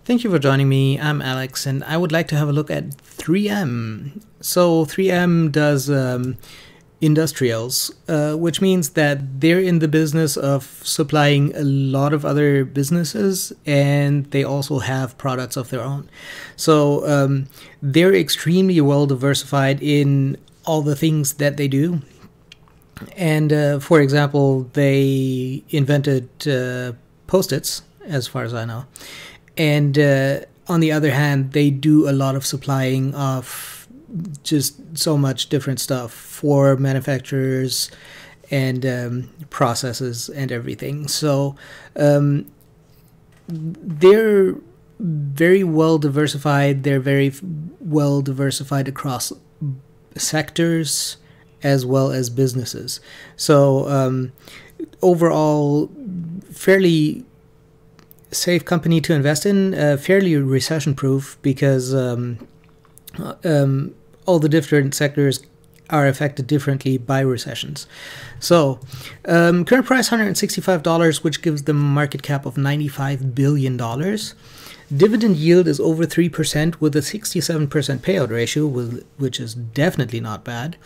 Thank you for joining me. I'm Alex, and I would like to have a look at 3M. So 3M does industrials, which means that they're in the business of supplying a lot of other businesses, and they also have products of their own. So they're extremely well diversified in all the things that they do. And for example, they invented Post-its, as far as I know. And on the other hand, they do a lot of supplying of just so much different stuff for manufacturers and processes and everything. So they're very well diversified. They're very well diversified across sectors as well as businesses. So overall, fairly safe company to invest in, fairly recession proof, because all the different sectors are affected differently by recessions. So current price $165, which gives them a market cap of $95 billion. Dividend yield is over 3% with a 67% payout ratio, which is definitely not bad.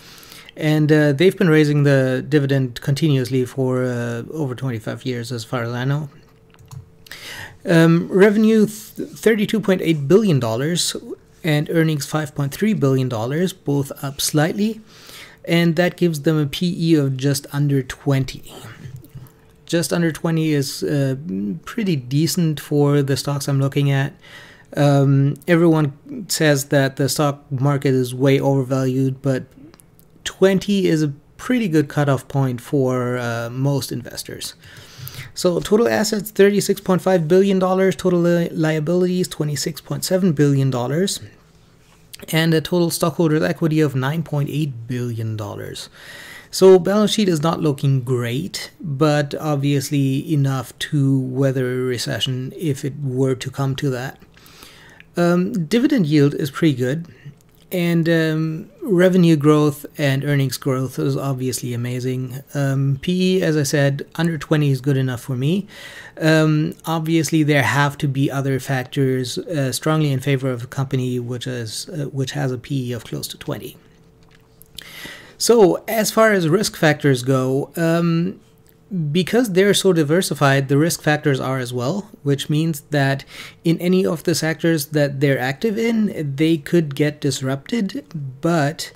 And they've been raising the dividend continuously for over 25 years, as far as I know. Revenue $32.8 billion and earnings $5.3 billion, both up slightly. And that gives them a PE of just under 20. Just under 20 is pretty decent for the stocks I'm looking at. Everyone says that the stock market is way overvalued, but 20 is a pretty good cutoff point for most investors. So total assets $36.5 billion, total liabilities $26.7 billion, and a total stockholders' equity of $9.8 billion. So balance sheet is not looking great, but obviously enough to weather a recession if it were to come to that. Dividend yield is pretty good, and revenue growth and earnings growth is obviously amazing. PE, as I said, under 20 is good enough for me. Obviously, there have to be other factors strongly in favor of a company which has a PE of close to 20. So as far as risk factors go, because they're so diversified, the risk factors are as well, which means that in any of the sectors that they're active in, they could get disrupted. But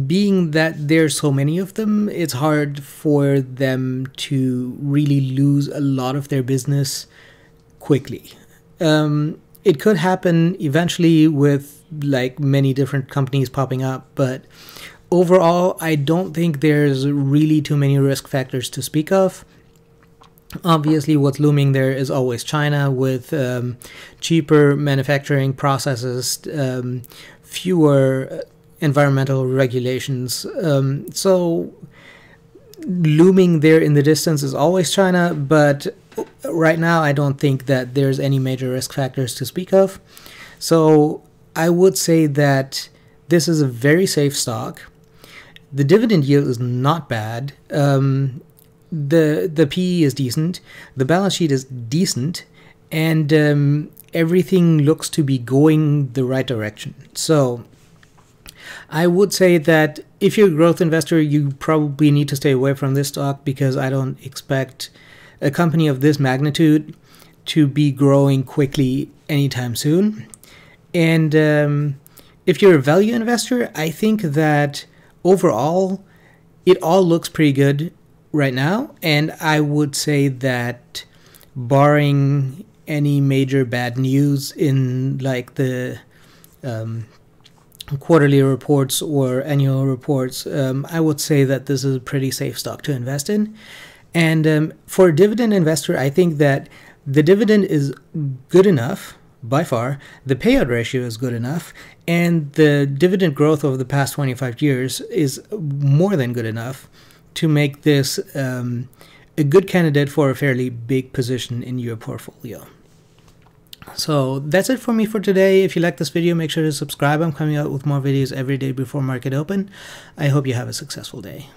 being that there's so many of them, it's hard for them to really lose a lot of their business quickly. It could happen eventually with like many different companies popping up, but overall, I don't think there's really too many risk factors to speak of. Obviously, what's looming there is always China, with cheaper manufacturing processes, fewer environmental regulations. So looming there in the distance is always China, but right now I don't think that there's any major risk factors to speak of. So I would say that this is a very safe stock. The dividend yield is not bad. The PE is decent. The balance sheet is decent, and everything looks to be going the right direction. So I would say that if you're a growth investor, you probably need to stay away from this stock, because I don't expect a company of this magnitude to be growing quickly anytime soon. And if you're a value investor, I think that overall, it all looks pretty good right now, and I would say that barring any major bad news in like the quarterly reports or annual reports, I would say that this is a pretty safe stock to invest in. And for a dividend investor, I think that the dividend is good enough. By far, the payout ratio is good enough, and the dividend growth over the past 25 years is more than good enough to make this a good candidate for a fairly big position in your portfolio. So that's it for me for today. If you like this video, make sure to subscribe. I'm coming out with more videos every day before market open. I hope you have a successful day.